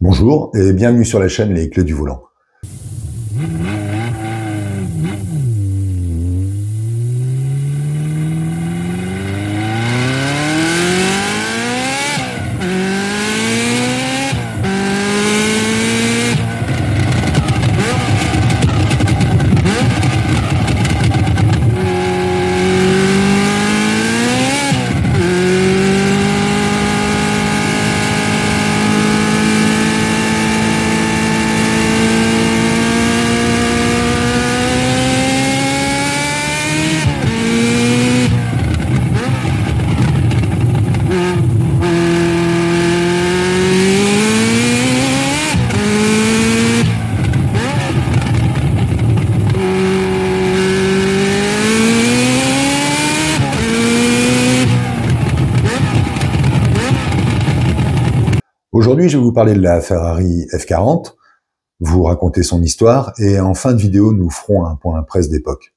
Bonjour et bienvenue sur la chaîne Les Clés du Volant. Aujourd'hui, je vais vous parler de la Ferrari F40, vous raconter son histoire, et en fin de vidéo, nous ferons un point presse d'époque.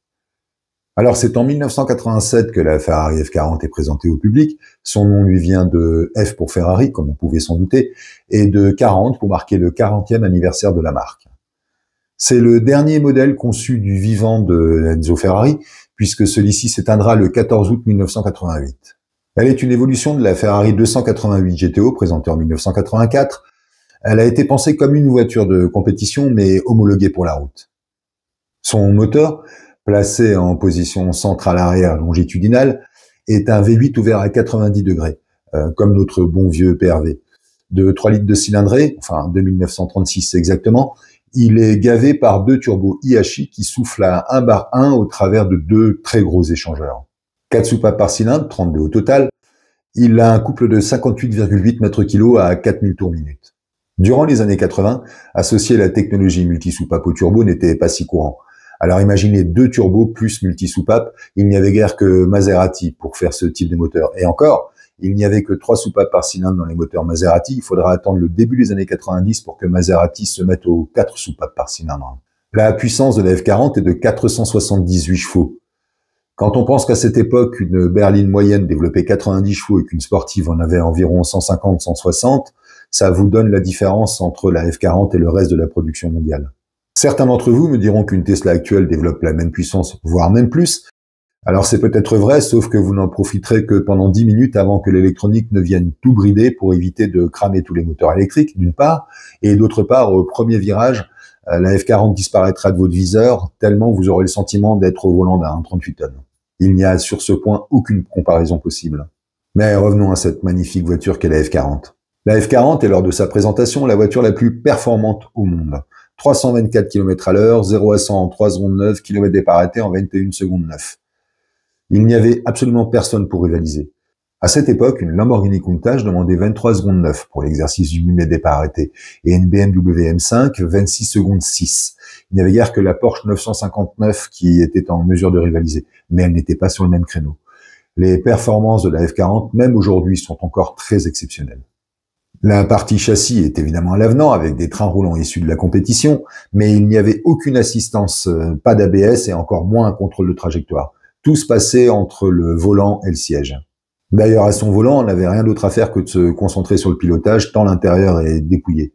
Alors, c'est en 1987 que la Ferrari F40 est présentée au public. Son nom lui vient de F pour Ferrari, comme on pouvait s'en douter, et de 40 pour marquer le 40e anniversaire de la marque. C'est le dernier modèle conçu du vivant de Enzo Ferrari, puisque celui-ci s'éteindra le 14 août 1988. Elle est une évolution de la Ferrari 288 GTO présentée en 1984. Elle a été pensée comme une voiture de compétition, mais homologuée pour la route. Son moteur, placé en position centrale arrière longitudinale, est un V8 ouvert à 90 degrés, comme notre bon vieux PRV. De 3 litres de cylindrée, enfin 2936 exactement, il est gavé par deux turbos IHI qui soufflent à 1 bar 1 au travers de deux très gros échangeurs. 4 soupapes par cylindre, 32 au total. Il a un couple de 58,8 mètres-kg à 4000 tours minute. Durant les années 80, associer la technologie multi-soupape au turbo n'était pas si courant. Alors imaginez deux turbos plus multi-soupape, il n'y avait guère que Maserati pour faire ce type de moteur. Et encore, il n'y avait que 3 soupapes par cylindre dans les moteurs Maserati. Il faudra attendre le début des années 90 pour que Maserati se mette aux 4 soupapes par cylindre. La puissance de la F40 est de 478 chevaux. Quand on pense qu'à cette époque, une berline moyenne développait 90 chevaux et qu'une sportive en avait environ 150-160, ça vous donne la différence entre la F40 et le reste de la production mondiale. Certains d'entre vous me diront qu'une Tesla actuelle développe la même puissance, voire même plus. Alors c'est peut-être vrai, sauf que vous n'en profiterez que pendant 10 minutes avant que l'électronique ne vienne tout brider pour éviter de cramer tous les moteurs électriques, d'une part, et d'autre part, au premier virage, la F40 disparaîtra de votre viseur, tellement vous aurez le sentiment d'être au volant d'un 38 tonnes. Il n'y a sur ce point aucune comparaison possible. Mais revenons à cette magnifique voiture qu'est la F40. La F40 est lors de sa présentation la voiture la plus performante au monde. 324 km à l'heure, 0 à 100 en 3 secondes 9, km départ arrêté en 21 secondes 9. Il n'y avait absolument personne pour rivaliser. À cette époque, une Lamborghini Countach demandait 23 secondes 9 pour l'exercice du km départ arrêté et une BMW M5 26 secondes 6. Il n'y avait guère que la Porsche 959 qui était en mesure de rivaliser, mais elle n'était pas sur le même créneau. Les performances de la F40, même aujourd'hui, sont encore très exceptionnelles. La partie châssis est évidemment à l'avenant avec des trains roulants issus de la compétition, mais il n'y avait aucune assistance, pas d'ABS et encore moins un contrôle de trajectoire. Tout se passait entre le volant et le siège. D'ailleurs, à son volant, on n'avait rien d'autre à faire que de se concentrer sur le pilotage, tant l'intérieur est dépouillé.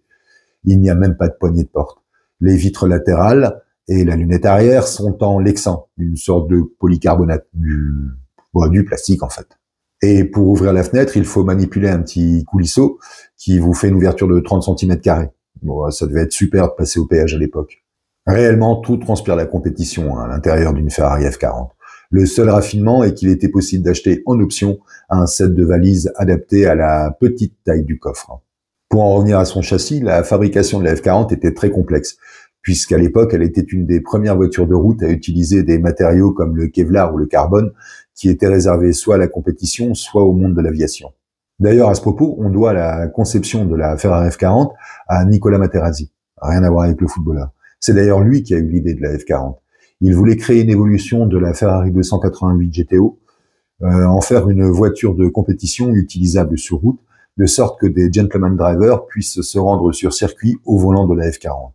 Il n'y a même pas de poignée de porte. Les vitres latérales et la lunette arrière sont en lexan, une sorte de polycarbonate, du plastique en fait. Et pour ouvrir la fenêtre, il faut manipuler un petit coulisseau qui vous fait une ouverture de 30 cm². Bon, ça devait être super de passer au péage à l'époque. Réellement, tout transpire la compétition à l'intérieur d'une Ferrari F40. Le seul raffinement est qu'il était possible d'acheter en option un set de valises adapté à la petite taille du coffre. Pour en revenir à son châssis, la fabrication de la F40 était très complexe, puisqu'à l'époque, elle était une des premières voitures de route à utiliser des matériaux comme le Kevlar ou le carbone, qui étaient réservés soit à la compétition, soit au monde de l'aviation. D'ailleurs, à ce propos, on doit la conception de la Ferrari F40 à Nicolas Materazzi. Rien à voir avec le footballeur. C'est d'ailleurs lui qui a eu l'idée de la F40. Il voulait créer une évolution de la Ferrari 288 GTO, en faire une voiture de compétition utilisable sur route, de sorte que des gentleman drivers puissent se rendre sur circuit au volant de la F40.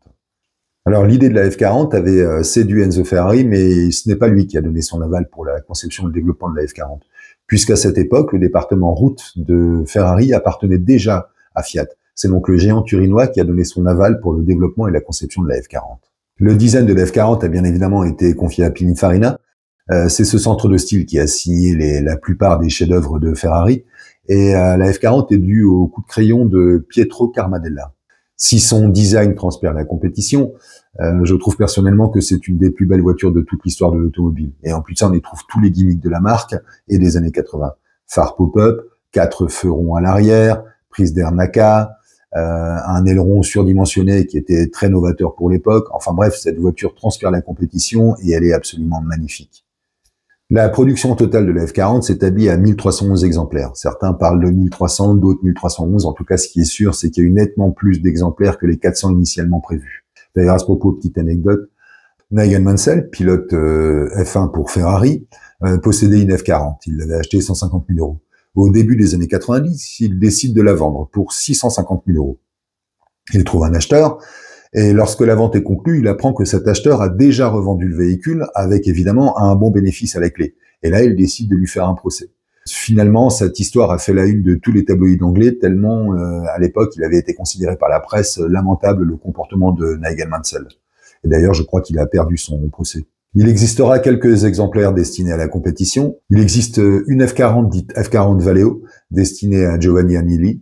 Alors l'idée de la F40 avait séduit Enzo Ferrari, mais ce n'est pas lui qui a donné son aval pour la conception et le développement de la F40, puisqu'à cette époque, le département route de Ferrari appartenait déjà à Fiat. C'est donc le géant turinois qui a donné son aval pour le développement et la conception de la F40. Le design de la F40 a bien évidemment été confié à Pininfarina. C'est ce centre de style qui a signé la plupart des chefs-d'œuvre de Ferrari. Et la F40 est due au coup de crayon de Pietro Carmadella. Si son design transpire la compétition, je trouve personnellement que c'est une des plus belles voitures de toute l'histoire de l'automobile. Et en plus de ça, on y trouve tous les gimmicks de la marque et des années 80. Phare pop-up, 4 feux ronds à l'arrière, prise d'air NACA, un aileron surdimensionné qui était très novateur pour l'époque. Enfin bref, cette voiture transpire la compétition et elle est absolument magnifique. La production totale de la F40 s'établit à 1311 exemplaires. Certains parlent de 1300, d'autres 1311. En tout cas, ce qui est sûr, c'est qu'il y a eu nettement plus d'exemplaires que les 400 initialement prévus. D'ailleurs, à ce propos, petite anecdote, Nigel Mansell, pilote F1 pour Ferrari, possédait une F40. Il l'avait achetée 150 000 euros. Au début des années 90, il décide de la vendre pour 650 000 euros. Il trouve un acheteur, et lorsque la vente est conclue, il apprend que cet acheteur a déjà revendu le véhicule avec évidemment un bon bénéfice à la clé. Et là, il décide de lui faire un procès. Finalement, cette histoire a fait la une de tous les tabloïds anglais, tellement à l'époque, il avait été considéré par la presse lamentable le comportement de Nigel Mansell. Et d'ailleurs, je crois qu'il a perdu son procès. Il existera quelques exemplaires destinés à la compétition. Il existe une F40 dite F40 Valeo, destinée à Giovanni Agnelli,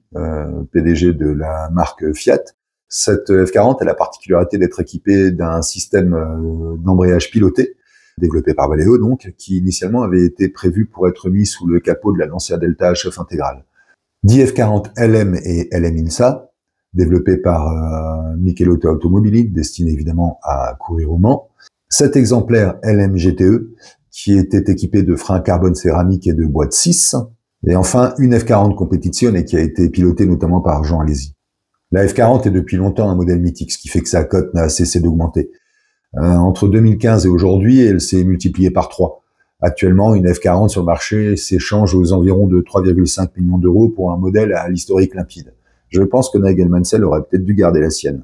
PDG de la marque Fiat. Cette F40 a la particularité d'être équipée d'un système d'embrayage piloté, développé par Valeo donc, qui initialement avait été prévu pour être mis sous le capot de la Lancia Delta HF intégrale. 10 F40 LM et LM INSA, développés par Michelotto Automobili, destiné évidemment à courir au Mans. 7 exemplaires LM GTE, qui étaient équipés de freins carbone céramique et de boîte 6. Et enfin, une F40 Competizione qui a été pilotée notamment par Jean Alesi. La F40 est depuis longtemps un modèle mythique, ce qui fait que sa cote n'a cessé d'augmenter. Entre 2015 et aujourd'hui, elle s'est multipliée par 3. Actuellement, une F40 sur le marché s'échange aux environs de 3,5 millions d'euros pour un modèle à l'historique limpide. Je pense que Nigel Mansell aurait peut-être dû garder la sienne.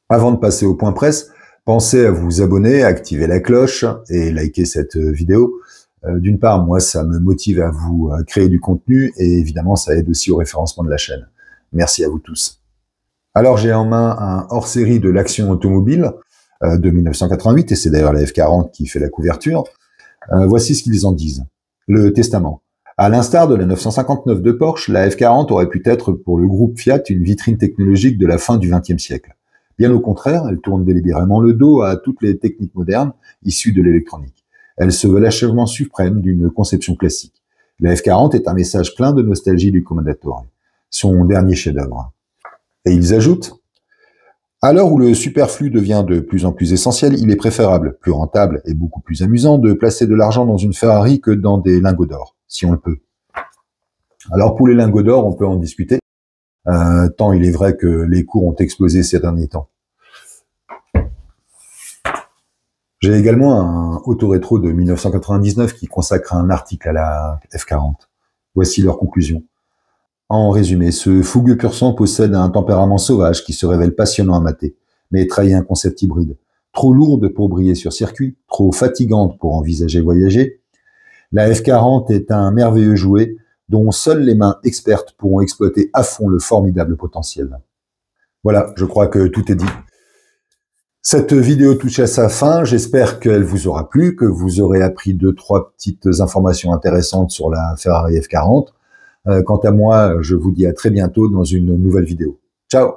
Avant de passer au point presse, pensez à vous abonner, à activer la cloche et liker cette vidéo. D'une part, moi, ça me motive à vous créer du contenu et évidemment, ça aide aussi au référencement de la chaîne. Merci à vous tous. Alors, j'ai en main un hors-série de l'Action automobile de 1988, et c'est d'ailleurs la F40 qui fait la couverture. Voici ce qu'ils en disent. Le testament. À l'instar de la 959 de Porsche, la F40 aurait pu être pour le groupe Fiat une vitrine technologique de la fin du XXe siècle. Bien au contraire, elle tourne délibérément le dos à toutes les techniques modernes issues de l'électronique. Elle se veut l'achèvement suprême d'une conception classique. La F40 est un message plein de nostalgie du Commendatore, son dernier chef-d'œuvre. Et ils ajoutent: à l'heure où le superflu devient de plus en plus essentiel, il est préférable, plus rentable et beaucoup plus amusant de placer de l'argent dans une Ferrari que dans des lingots d'or, si on le peut. Alors pour les lingots d'or, on peut en discuter, tant il est vrai que les cours ont explosé ces derniers temps. J'ai également un autorétro de 1999 qui consacre un article à la F40. Voici leur conclusion. En résumé, ce fougueux pur sang possède un tempérament sauvage qui se révèle passionnant à mater, mais trahit un concept hybride. Trop lourde pour briller sur circuit, trop fatigante pour envisager voyager. La F40 est un merveilleux jouet dont seules les mains expertes pourront exploiter à fond le formidable potentiel. Voilà, je crois que tout est dit. Cette vidéo touche à sa fin, j'espère qu'elle vous aura plu, que vous aurez appris 2-3 petites informations intéressantes sur la Ferrari F40. Quant à moi, je vous dis à très bientôt dans une nouvelle vidéo. Ciao!